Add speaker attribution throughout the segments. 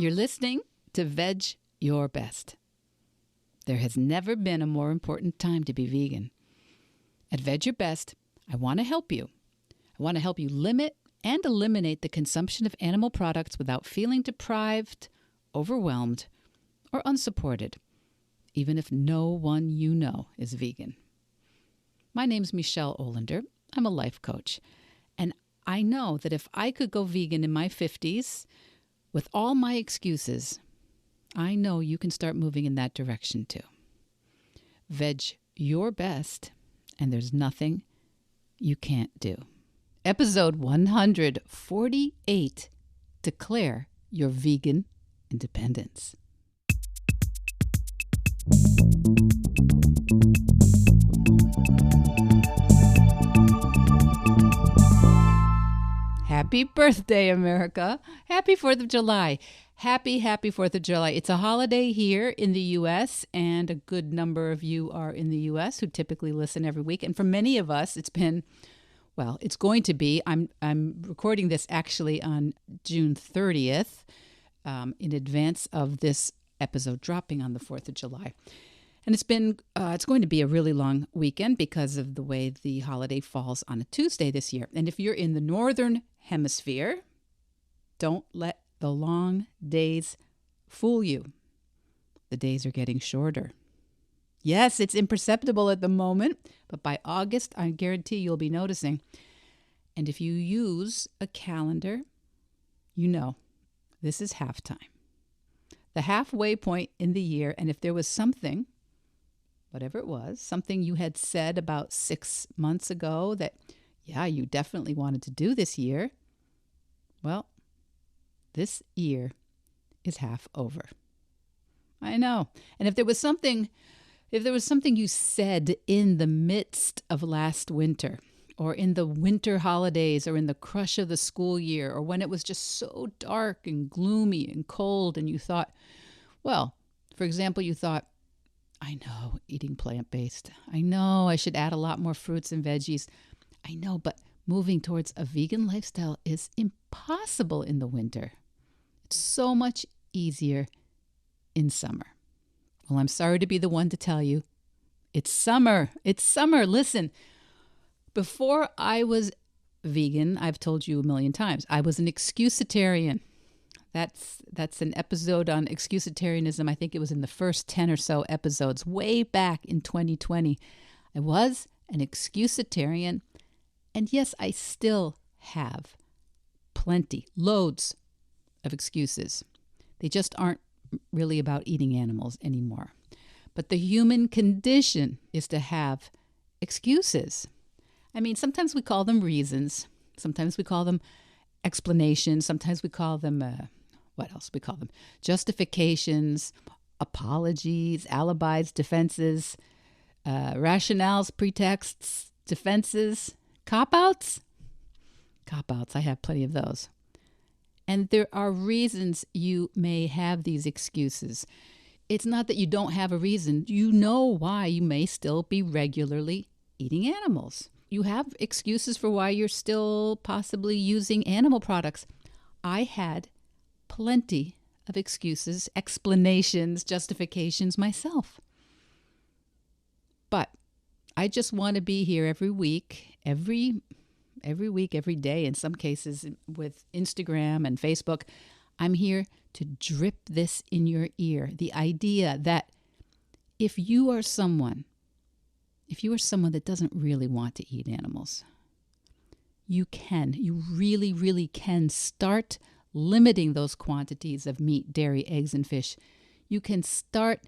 Speaker 1: You're listening to Veg Your Best. There has never been a more important time to be vegan. At Veg Your Best, I want to help you. I want to help you limit and eliminate the consumption of animal products without feeling deprived, overwhelmed, or unsupported, even if no one you know is vegan. My name's Michelle Olander. I'm a life coach, and I know that if I could go vegan in my 50s with all my excuses, I know you can start moving in that direction too. Veg your best, and there's nothing you can't do. Episode 148, Declare Your Vegan Independence. Happy birthday, America. Happy 4th of July. Happy 4th of July. It's a holiday here in the U.S., and a good number of you are in the U.S. who typically listen every week. And for many of us, it's going to be, I'm recording this actually on June 30th in advance of this episode dropping on the 4th of July. And it's going to be a really long weekend because of the way the holiday falls on a Tuesday this year. And if you're in the Northern Hemisphere, don't let the long days fool you. The days are getting shorter. Yes, it's imperceptible at the moment, but by August, I guarantee you'll be noticing. And if you use a calendar, you know this is halftime. The halfway point in the year, and if there was something, whatever it was, something you had said about 6 months ago that, yeah, you definitely wanted to do this year, well, this year is half over. I know. And if there was something you said in the midst of last winter, or in the winter holidays, or in the crush of the school year, or when it was just so dark and gloomy and cold, and you thought, well, for example, you thought, I know, eating plant-based. I know I should add a lot more fruits and veggies. I know, but moving towards a vegan lifestyle is impossible in the winter. It's so much easier in summer. Well, I'm sorry to be the one to tell you, it's summer. It's summer. Listen, before I was vegan, I've told you a million times, I was an excusitarian. That's an episode on excusitarianism. I think it was in the first 10 or so episodes way back in 2020. I was an excusitarian. And yes, I still have loads of excuses. They just aren't really about eating animals anymore. But the human condition is to have excuses. I mean, sometimes we call them reasons. Sometimes we call them explanations. Sometimes we call them, what else we call them? Justifications, apologies, alibis, defenses, rationales, pretexts, defenses, cop-outs. Cop-outs, I have plenty of those. And there are reasons you may have these excuses. It's not that you don't have a reason. You know why you may still be regularly eating animals. You have excuses for why you're still possibly using animal products. I had plenty of excuses, explanations, justifications myself. But I just want to be here every week, every day, in some cases with Instagram and Facebook. I'm here to drip this in your ear. The idea that if you are someone that doesn't really want to eat animals, you really, really can start limiting those quantities of meat, dairy, eggs, and fish. You can start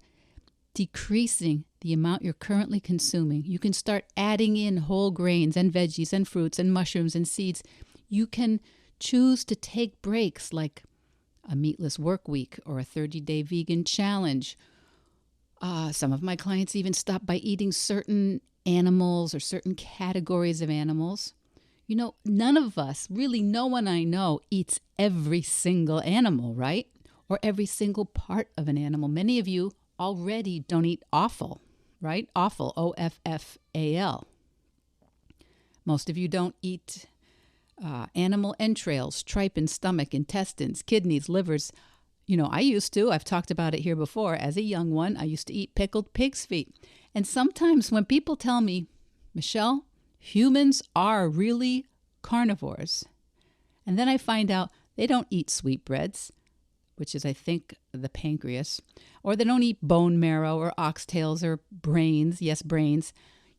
Speaker 1: decreasing the amount you're currently consuming. You can start adding in whole grains and veggies and fruits and mushrooms and seeds. You can choose to take breaks like a meatless work week or a 30-day vegan challenge. Some of my clients even stop by eating certain animals or certain categories of animals. You know, none of us, really no one I know, eats every single animal, right? Or every single part of an animal. Many of you already don't eat offal, right? Offal, O-F-F-A-L. Most of you don't eat animal entrails, tripe and stomach, intestines, kidneys, livers. I've talked about it here before. As a young one, I used to eat pickled pig's feet. And sometimes when people tell me, Michelle, humans are really carnivores, and then I find out they don't eat sweetbreads, which is, I think, the pancreas, or they don't eat bone marrow or oxtails or brains. Yes, brains.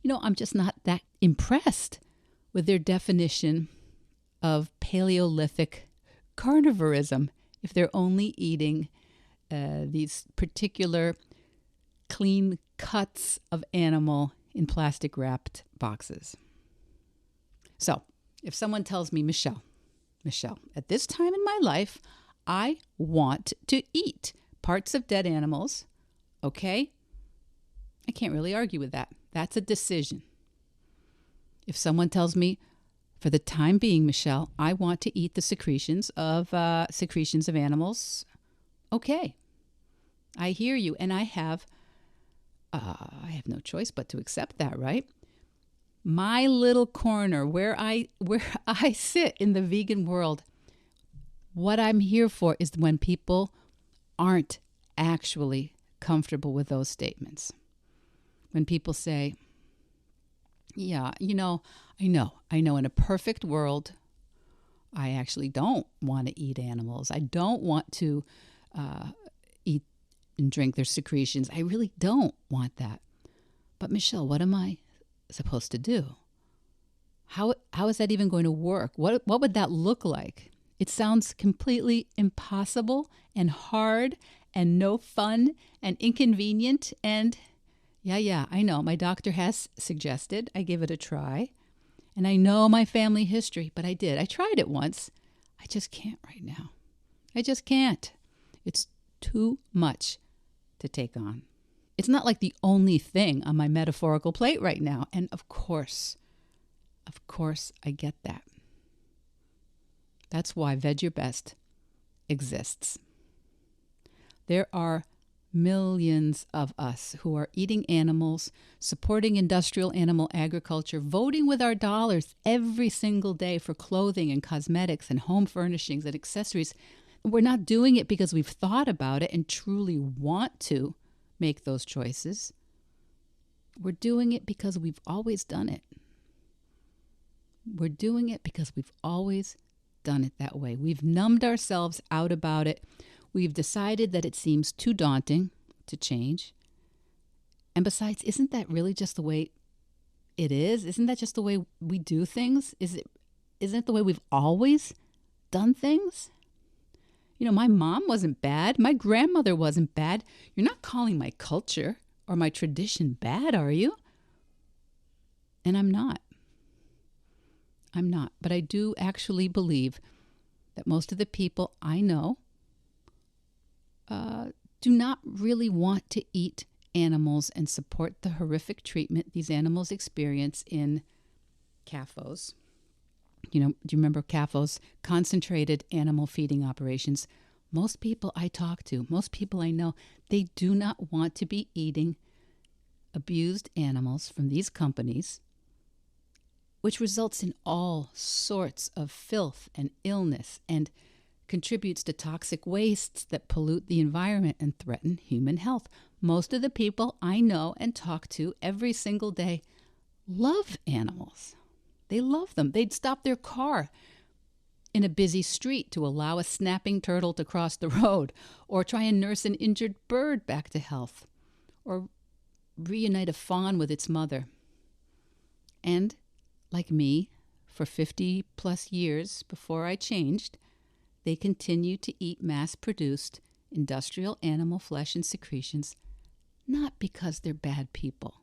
Speaker 1: I'm just not that impressed with their definition of Paleolithic carnivorism if they're only eating these particular clean cuts of animal in plastic wrapped boxes. So if someone tells me, Michelle, at this time in my life, I want to eat parts of dead animals, okay? I can't really argue with that. That's a decision. If someone tells me, for the time being, Michelle, I want to eat the secretions of animals, okay. I hear you, and I have no choice but to accept that, right? My little corner where I sit in the vegan world, what I'm here for is when people aren't actually comfortable with those statements. When people say, yeah, I know in a perfect world, I actually don't want to eat animals. I don't want to eat and drink their secretions. I really don't want that. But Michelle, what am I supposed to do? How is that even going to work? What would that look like? It sounds completely impossible and hard and no fun and inconvenient. And yeah, I know. My doctor has suggested I give it a try. And I know my family history, but I did. I tried it once. I just can't right now. I just can't. It's too much to take on. It's not like the only thing on my metaphorical plate right now. And of course, I get that. That's why Veg Your Best exists. There are millions of us who are eating animals, supporting industrial animal agriculture, voting with our dollars every single day for clothing and cosmetics and home furnishings and accessories. We're not doing it because we've thought about it and truly want to make those choices. We're doing it because we've always done it. We're doing it because we've always done it that way. We've numbed ourselves out about it. We've decided that it seems too daunting to change. And besides, isn't that really just the way it is? Isn't that just the way we do things? Isn't it the way we've always done things? My mom wasn't bad. My grandmother wasn't bad. You're not calling my culture or my tradition bad, are you? And I'm not. But I do actually believe that most of the people I know do not really want to eat animals and support the horrific treatment these animals experience in CAFOs. Do you remember CAFOs? Concentrated animal feeding operations. Most people I talk to, most people I know, they do not want to be eating abused animals from these companies, which results in all sorts of filth and illness and contributes to toxic wastes that pollute the environment and threaten human health. Most of the people I know and talk to every single day love animals. They love them. They'd stop their car in a busy street to allow a snapping turtle to cross the road, or try and nurse an injured bird back to health, or reunite a fawn with its mother. And like me, for 50 plus years before I changed, they continue to eat mass-produced industrial animal flesh and secretions, not because they're bad people,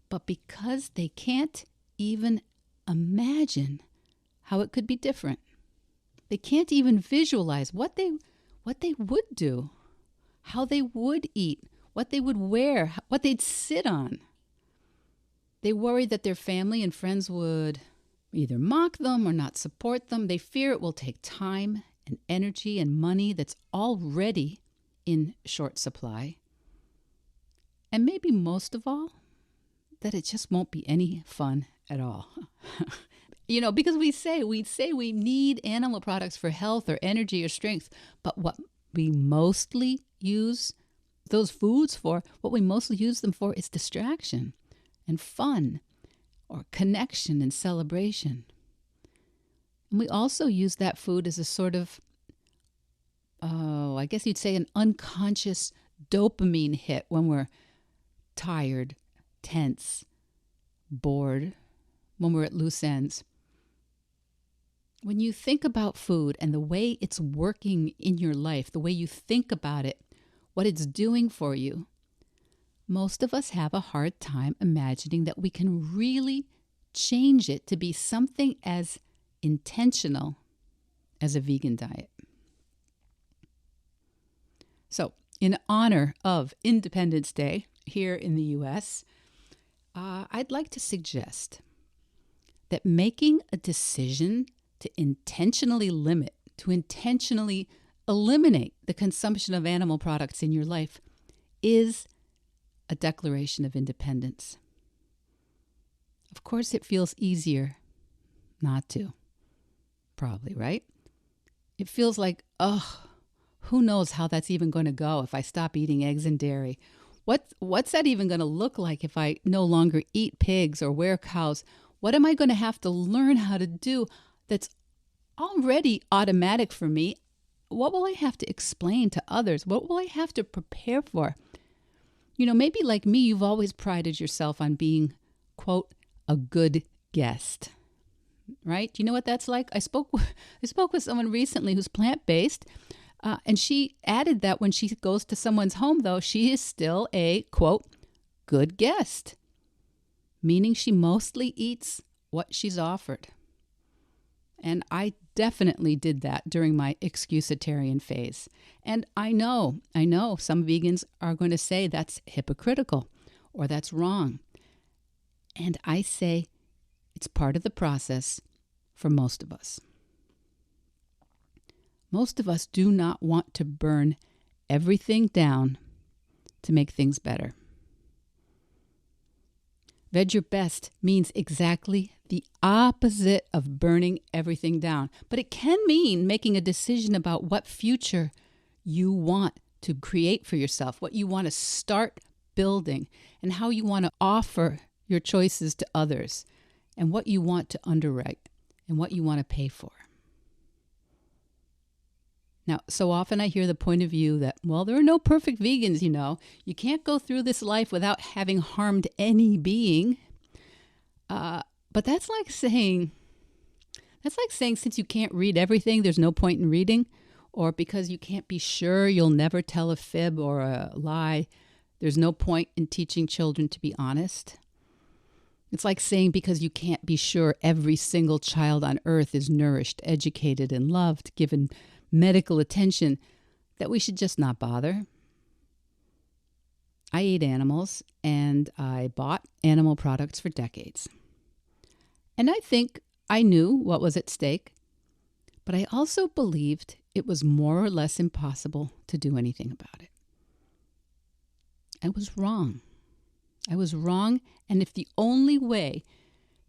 Speaker 1: but because they can't even imagine how it could be different. They can't even visualize what they would do, how they would eat, what they would wear, what they'd sit on. They worry that their family and friends would either mock them or not support them. They fear it will take time and energy and money that's already in short supply. And maybe most of all, that it just won't be any fun at all. Because we say we need animal products for health or energy or strength, but what we mostly use those foods for, what we mostly use them for is distraction and fun or connection and celebration. And we also use that food as a sort of, I guess you'd say an unconscious dopamine hit when we're tired, tense, bored, when we're at loose ends. When you think about food and the way it's working in your life, the way you think about it, what it's doing for you, most of us have a hard time imagining that we can really change it to be something as intentional as a vegan diet. So, in honor of Independence Day here in the U.S., I'd like to suggest that making a decision to intentionally limit, to intentionally eliminate the consumption of animal products in your life is a declaration of independence. Of course, it feels easier not to. Probably, right? It feels like, who knows how that's even going to go if I stop eating eggs and dairy? What's that even going to look like if I no longer eat pigs or wear cows? What am I going to have to learn how to do that's already automatic for me? What will I have to explain to others? What will I have to prepare for? You know, maybe like me, you've always prided yourself on being, quote, a good guest, right? Do you know what that's like? I spoke with someone recently who's plant-based, and she added that when she goes to someone's home, though, she is still a, quote, good guest, meaning she mostly eats what she's offered. And I definitely did that during my excusitarian phase. And I know some vegans are going to say that's hypocritical or that's wrong. And I say it's part of the process for most of us. Most of us do not want to burn everything down to make things better. Veg Your Best means exactly the opposite of burning everything down. But it can mean making a decision about what future you want to create for yourself, what you want to start building, and how you want to offer your choices to others, and what you want to underwrite, and what you want to pay for. Now, so often I hear the point of view that, well, there are no perfect vegans, you know. You can't go through this life without having harmed any being. But that's like saying since you can't read everything, there's no point in reading. Or because you can't be sure you'll never tell a fib or a lie, there's no point in teaching children to be honest. It's like saying because you can't be sure every single child on earth is nourished, educated, and loved, given medical attention, that we should just not bother. I ate animals and I bought animal products for decades. And I think I knew what was at stake, but I also believed it was more or less impossible to do anything about it. I was wrong. And if the only way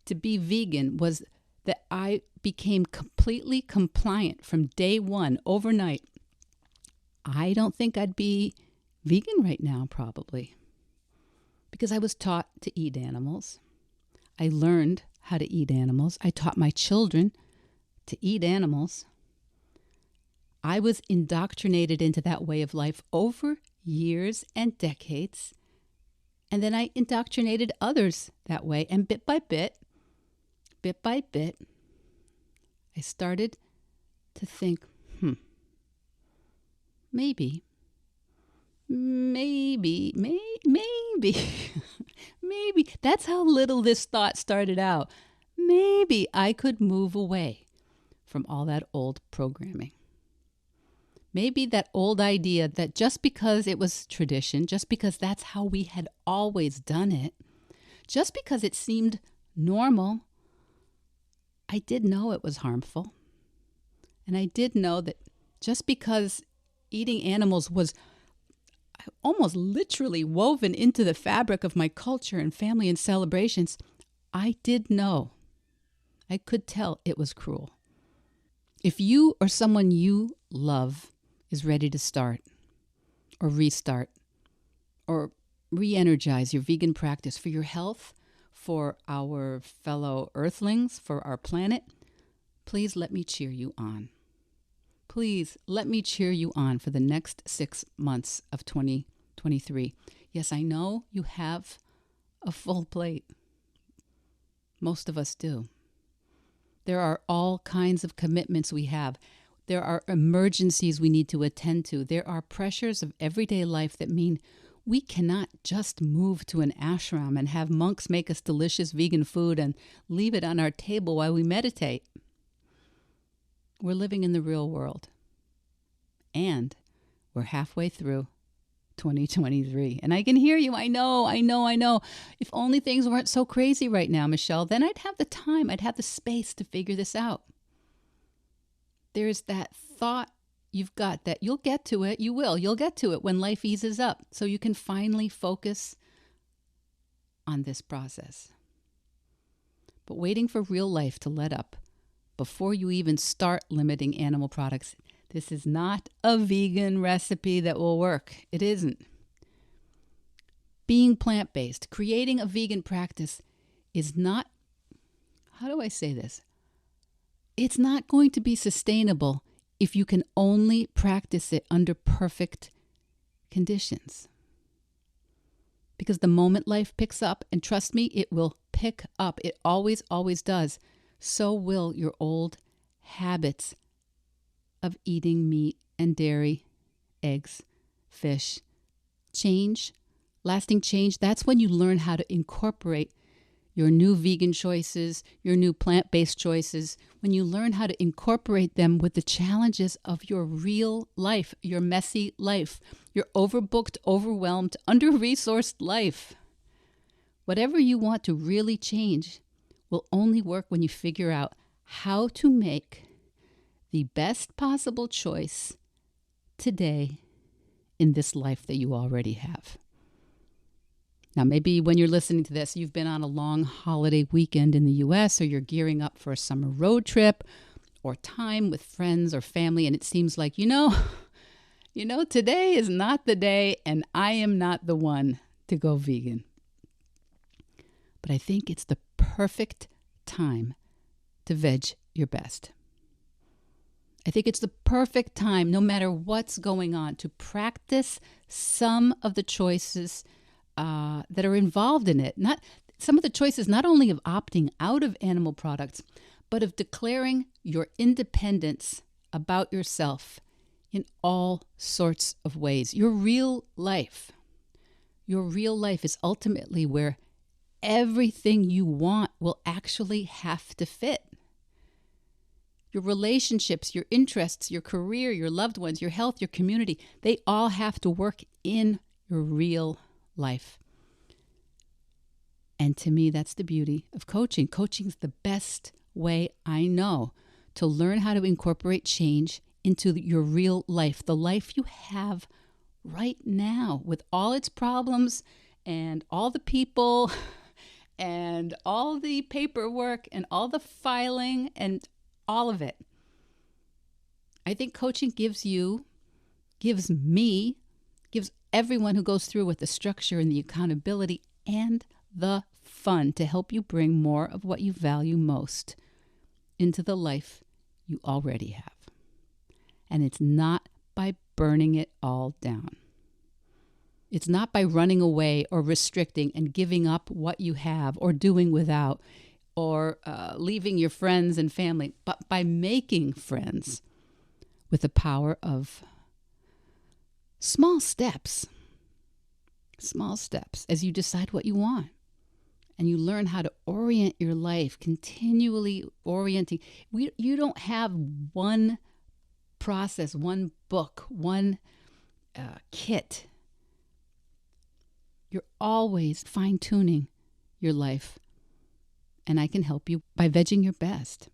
Speaker 1: to be vegan was that I became completely compliant from day one, overnight, I don't think I'd be vegan right now, probably. Because I was taught to eat animals. I learned how to eat animals. I taught my children to eat animals. I was indoctrinated into that way of life over years and decades. And then I indoctrinated others that way. And bit by bit, I started to think, maybe, maybe. That's how little this thought started out. Maybe I could move away from all that old programming. Maybe that old idea that just because it was tradition, just because that's how we had always done it, just because it seemed normal, I did know it was harmful. And I did know that just because eating animals was almost literally woven into the fabric of my culture and family and celebrations, I did know. I could tell it was cruel. If you or someone you love is ready to start or restart or re-energize your vegan practice for your health, for our fellow earthlings, for our planet, please let me cheer you on. Please let me cheer you on for the next 6 months of 2023. Yes, I know you have a full plate. Most of us do. There are all kinds of commitments we have. There are emergencies we need to attend to. There are pressures of everyday life that mean we cannot just move to an ashram and have monks make us delicious vegan food and leave it on our table while we meditate. We're living in the real world. And we're halfway through 2023. And I can hear you. I know. If only things weren't so crazy right now, Michelle, then I'd have the time. I'd have the space to figure this out. There's that thought you've got that you'll get to it. You'll get to it when life eases up. So you can finally focus on this process. But waiting for real life to let up before you even start limiting animal products, this is not a vegan recipe that will work. It isn't. Being plant-based, creating a vegan practice is not, how do I say this? It's not going to be sustainable if you can only practice it under perfect conditions. Because the moment life picks up, and trust me, it will pick up. It always, always does. So will your old habits of eating meat and dairy, eggs, fish. Change, lasting change, that's when you learn how to incorporate your new vegan choices, your new plant-based choices, when you learn how to incorporate them with the challenges of your real life, your messy life, your overbooked, overwhelmed, under-resourced life. Whatever you want to really change will only work when you figure out how to make the best possible choice today in this life that you already have. Now, maybe when you're listening to this, you've been on a long holiday weekend in the U.S., or you're gearing up for a summer road trip or time with friends or family, and it seems like, today is not the day, and I am not the one to go vegan. But I think it's the perfect time to veg your best. I think it's the perfect time, no matter what's going on, to practice some of the choices that are involved in it. Not some of the choices, not only of opting out of animal products, but of declaring your independence about yourself in all sorts of ways. Your real life is ultimately where everything you want will actually have to fit. Your relationships, your interests, your career, your loved ones, your health, your community, they all have to work in your real life. And to me, that's the beauty of coaching. Coaching is the best way I know to learn how to incorporate change into your real life, the life you have right now, with all its problems and all the people and all the paperwork and all the filing and all of it. I think coaching gives everyone who goes through with the structure and the accountability and the fun to help you bring more of what you value most into the life you already have. And it's not by burning it all down. It's not by running away or restricting and giving up what you have or doing without or leaving your friends and family, but by making friends with the power of small steps as you decide what you want. And you learn how to orient your life, continually orienting. You don't have one process, one book, one kit. You're always fine-tuning your life. And I can help you by vegging your best.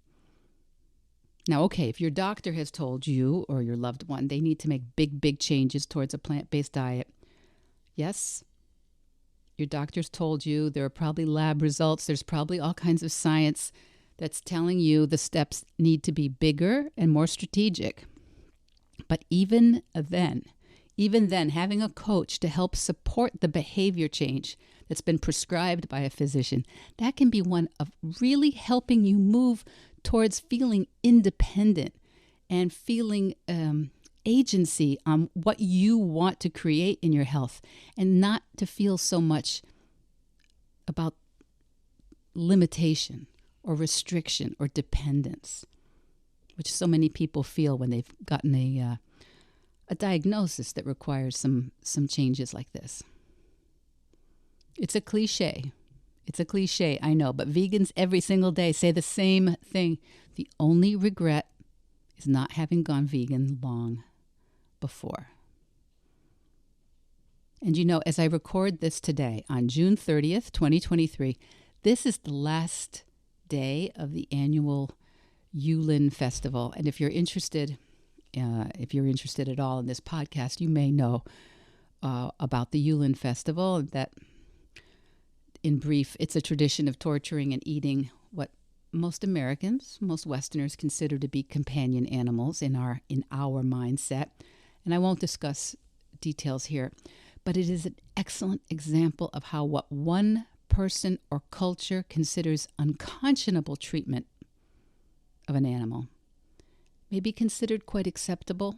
Speaker 1: Now, okay, if your doctor has told you or your loved one they need to make big changes towards a plant-based diet, yes, your doctor's told you, there are probably lab results, there's probably all kinds of science that's telling you the steps need to be bigger and more strategic. But even then, having a coach to help support the behavior change that's been prescribed by a physician, that can be one of really helping you move towards feeling independent and feeling agency on what you want to create in your health, and not to feel so much about limitation or restriction or dependence, which so many people feel when they've gotten a diagnosis that requires some changes like this. It's a cliche. I know, but vegans every single day say the same thing. The only regret is not having gone vegan long before. And as I record this today on June 30th, 2023, this is the last day of the annual Yulin Festival. And if you're interested at all in this podcast, you may know about the Yulin Festival. That, in brief, it's a tradition of torturing and eating what most Americans, most Westerners consider to be companion animals in our mindset. And I won't discuss details here, but it is an excellent example of how what one person or culture considers unconscionable treatment of an animal may be considered quite acceptable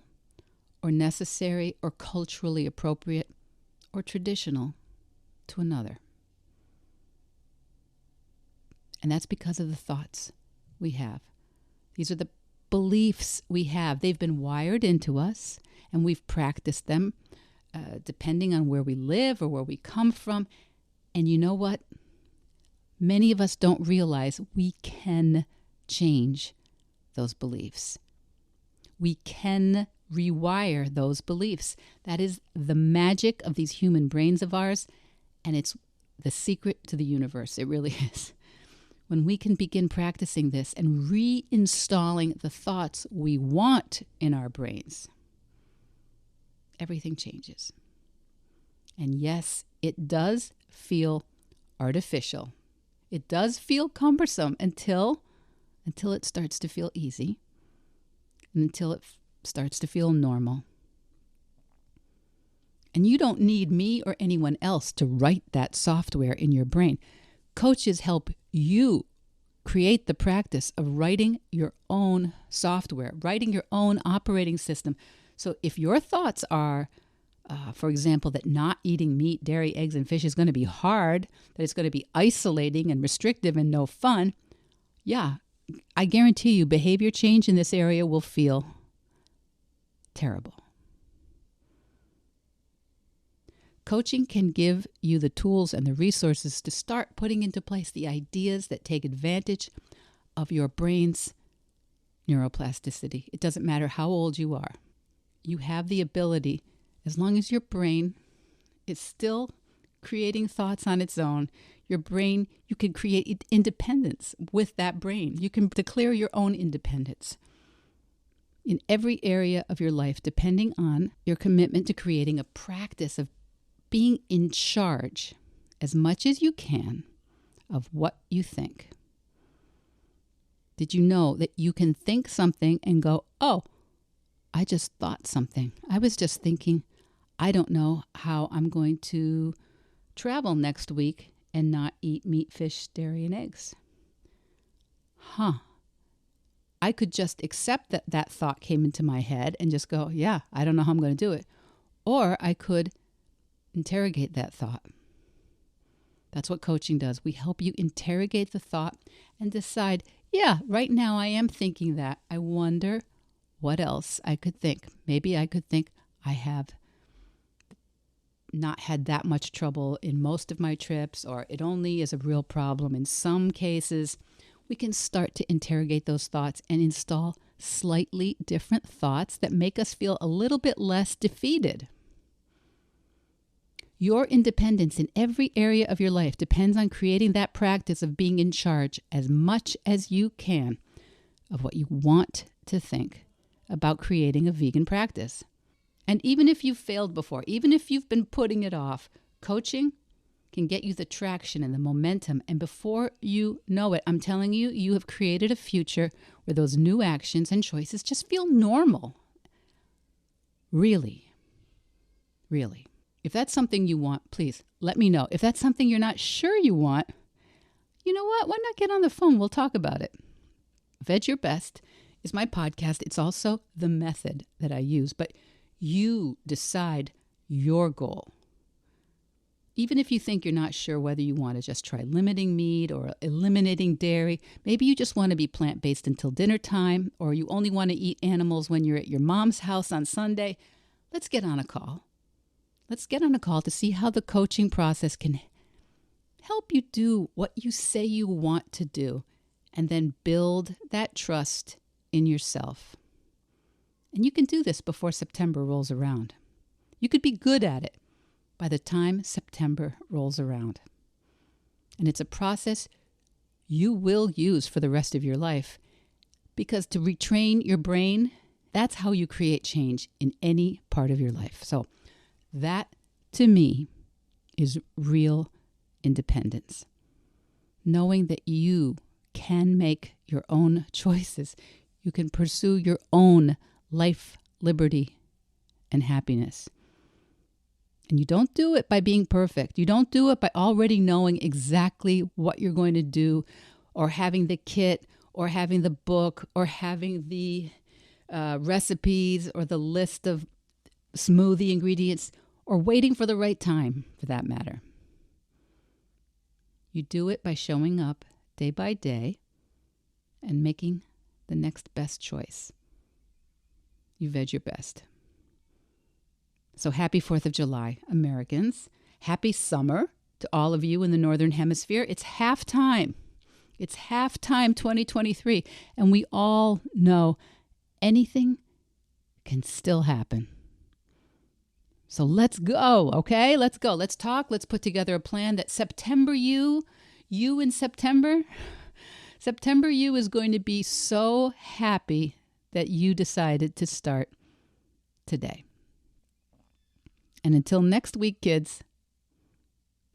Speaker 1: or necessary or culturally appropriate or traditional to another. And that's because of the thoughts we have. These are the beliefs we have. They've been wired into us, and we've practiced them depending on where we live or where we come from. And you know what? Many of us don't realize we can change those beliefs. We can rewire those beliefs. That is the magic of these human brains of ours, and it's the secret to the universe. It really is. When we can begin practicing this and reinstalling the thoughts we want in our brains, everything changes. And yes, it does feel artificial. It does feel cumbersome until it starts to feel easy, until it starts to feel normal. And you don't need me or anyone else to write that software in your brain. Coaches help you create the practice of writing your own software, writing your own operating system. So if your thoughts are, for example, that not eating meat, dairy, eggs, and fish is going to be hard, that it's going to be isolating and restrictive and no fun, yeah, I guarantee you behavior change in this area will feel terrible. Coaching can give you the tools and the resources to start putting into place the ideas that take advantage of your brain's neuroplasticity. It doesn't matter how old you are. You have the ability, as long as your brain is still creating thoughts on its own, your brain, you can create independence with that brain. You can declare your own independence in every area of your life, depending on your commitment to creating a practice of being in charge as much as you can of what you think. Did you know that you can think something and go, oh, I just thought something. I was just thinking, I don't know how I'm going to travel next week and not eat meat, fish, dairy, and eggs. I could just accept that that thought came into my head and just go, yeah, I don't know how I'm going to do it. Or I could interrogate that thought. That's what coaching does. We help you interrogate the thought and decide, yeah, right now I am thinking that. I wonder what else I could think. Maybe I could think I have not had that much trouble in most of my trips, or it only is a real problem in some cases. We can start to interrogate those thoughts and install slightly different thoughts that make us feel a little bit less defeated. Your independence in every area of your life depends on creating that practice of being in charge as much as you can of what you want to think about creating a vegan practice. And even if you've failed before, even if you've been putting it off, coaching can get you the traction and the momentum. And before you know it, I'm telling you, you have created a future where those new actions and choices just feel normal. Really, really. If that's something you want, please let me know. If that's something you're not sure you want, you know what? Why not get on the phone? We'll talk about it. Veg Your Best is my podcast. It's also the method that I use, but you decide your goal. Even if you think you're not sure whether you want to just try limiting meat or eliminating dairy, maybe you just want to be plant-based until dinner time, or you only want to eat animals when you're at your mom's house on Sunday, let's get on a call. Let's get on a call to see how the coaching process can help you do what you say you want to do, and then build that trust in yourself. And you can do this before September rolls around. You could be good at it by the time September rolls around. And it's a process you will use for the rest of your life, because to retrain your brain, that's how you create change in any part of your life. So that, to me, is real independence. Knowing that you can make your own choices. You can pursue your own life, liberty, and happiness. And you don't do it by being perfect. You don't do it by already knowing exactly what you're going to do, or having the kit, or having the book, or having the recipes, or the list of smoothie ingredients, or waiting for the right time, for that matter. You do it by showing up day by day and making the next best choice. You veg your best. So happy 4th of July, Americans. Happy summer to all of you in the Northern Hemisphere. It's halftime. It's halftime 2023. And we all know anything can still happen. So let's go, okay? Let's go. Let's talk. Let's put together a plan that September you in September you is going to be so happy that you decided to start today. And until next week, kids,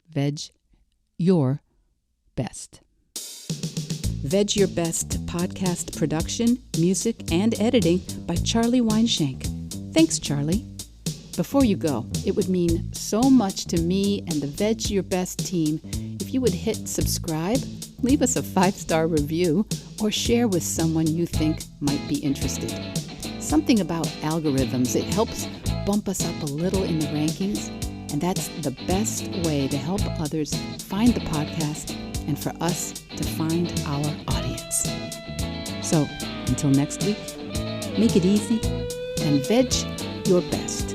Speaker 1: veg your best. Veg Your Best podcast production, music, and editing by Charlie Weinshank. Thanks, Charlie. Before you go, it would mean so much to me and the Veg Your Best team if you would hit subscribe, leave us a 5-star review, or share with someone you think might be interested. Something about algorithms, it helps bump us up a little in the rankings, and that's the best way to help others find the podcast and for us to find our audience. So, until next week, make it easy and veg your best.